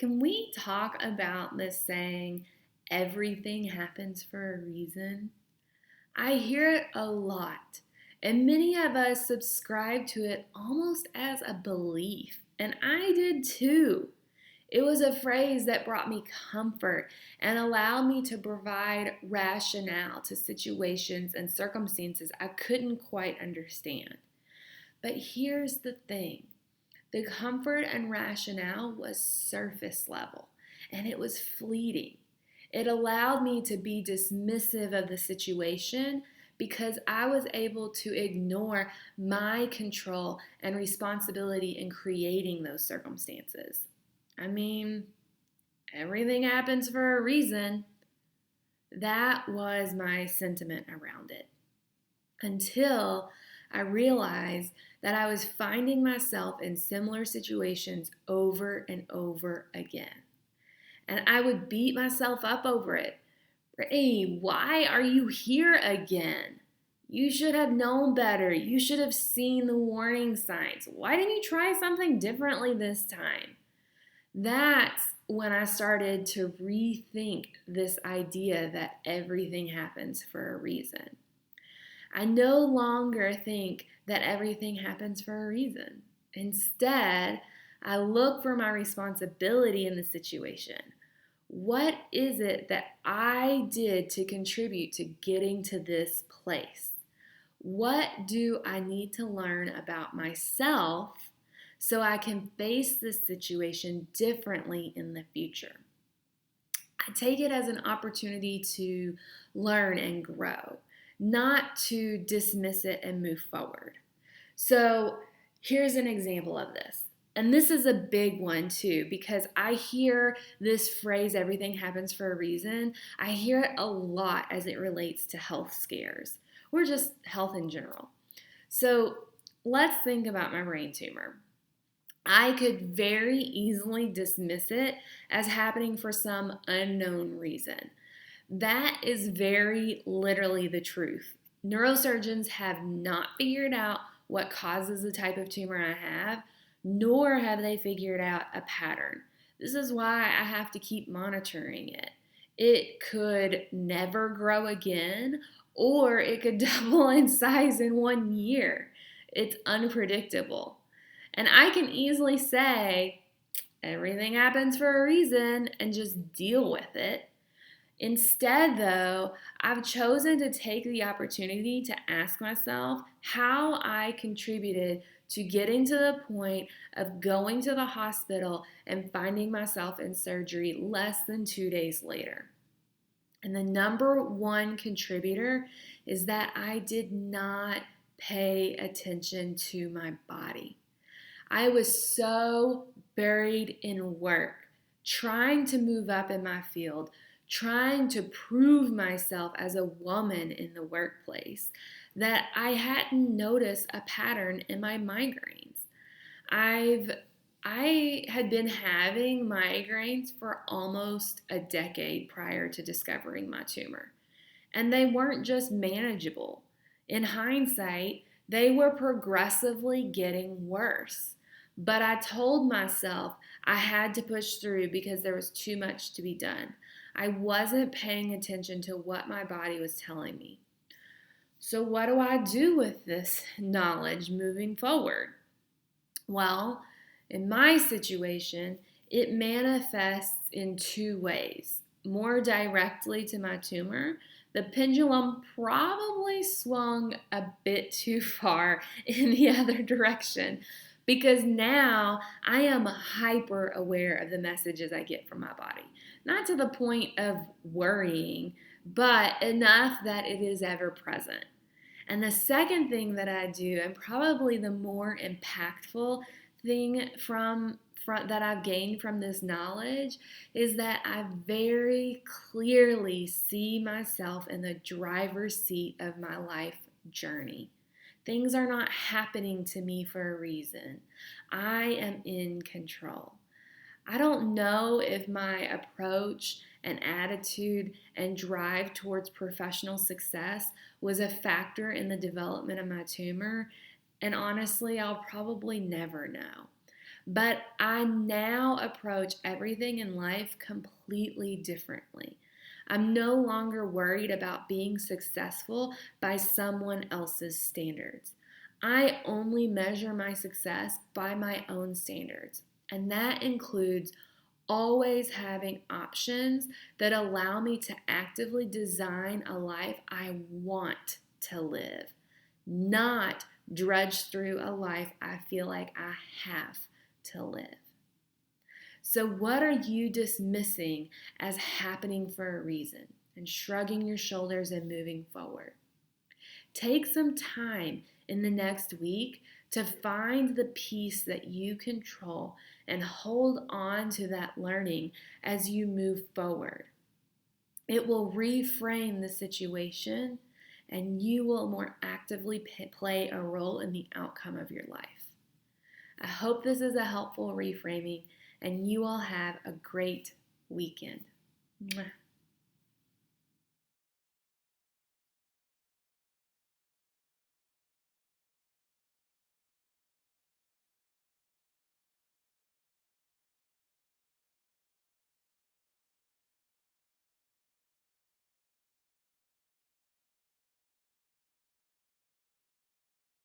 Can we talk about this saying, everything happens for a reason? I hear it a lot, and many of us subscribe to it almost as a belief, and I did too. It was a phrase that brought me comfort and allowed me to provide rationale to situations and circumstances I couldn't quite understand. But here's the thing. The comfort and rationale was surface level, and it was fleeting. It allowed me to be dismissive of the situation because I was able to ignore my control and responsibility in creating those circumstances. I mean, everything happens for a reason. That was my sentiment around it until I realized that I was finding myself in similar situations over and over again. And I would beat myself up over it. Hey, why are you here again? You should have known better. You should have seen the warning signs. Why didn't you try something differently this time? That's when I started to rethink this idea that everything happens for a reason. I no longer think that everything happens for a reason. Instead, I look for my responsibility in the situation. What is it that I did to contribute to getting to this place? What do I need to learn about myself so I can face this situation differently in the future? I take it as an opportunity to learn and grow, not to dismiss it and move forward. So here's an example of this. And this is a big one too, because I hear this phrase, everything happens for a reason. I hear it a lot as it relates to health scares or just health in general. So let's think about my brain tumor. I could very easily dismiss it as happening for some unknown reason. That is very literally the truth. Neurosurgeons have not figured out what causes the type of tumor I have, nor have they figured out a pattern. This is why I have to keep monitoring it. It could never grow again, or it could double in size in 1 year. It's unpredictable. And I can easily say, everything happens for a reason and just deal with it. Instead, though, I've chosen to take the opportunity to ask myself how I contributed to getting to the point of going to the hospital and finding myself in surgery less than 2 days later. And the number one contributor is that I did not pay attention to my body. I was so buried in work, trying to move up in my field, trying to prove myself as a woman in the workplace, that I hadn't noticed a pattern in my migraines. I had been having migraines for almost a decade prior to discovering my tumor, and they weren't just manageable. In hindsight, they were progressively getting worse. But I told myself I had to push through because there was too much to be done. I wasn't paying attention to what my body was telling me. So, what do I do with this knowledge moving forward? Well, in my situation, it manifests in two ways. More directly to my tumor, the pendulum probably swung a bit too far in the other direction because now I am hyper aware of the messages I get from my body. Not to the point of worrying, but enough that it is ever present. And the second thing that I do, and probably the more impactful thing from that I've gained from this knowledge, is that I very clearly see myself in the driver's seat of my life journey. Things are not happening to me for a reason. I am in control. I don't know if my approach and attitude and drive towards professional success was a factor in the development of my tumor, and honestly, I'll probably never know. But I now approach everything in life completely differently. I'm no longer worried about being successful by someone else's standards. I only measure my success by my own standards, and that includes always having options that allow me to actively design a life I want to live, not drudge through a life I feel like I have to live. So, what are you dismissing as happening for a reason and shrugging your shoulders and moving forward? Take some time in the next week to find the piece that you control and hold on to that learning as you move forward. It will reframe the situation and you will more actively play a role in the outcome of your life. I hope this is a helpful reframing and you all have a great weekend. Mwah.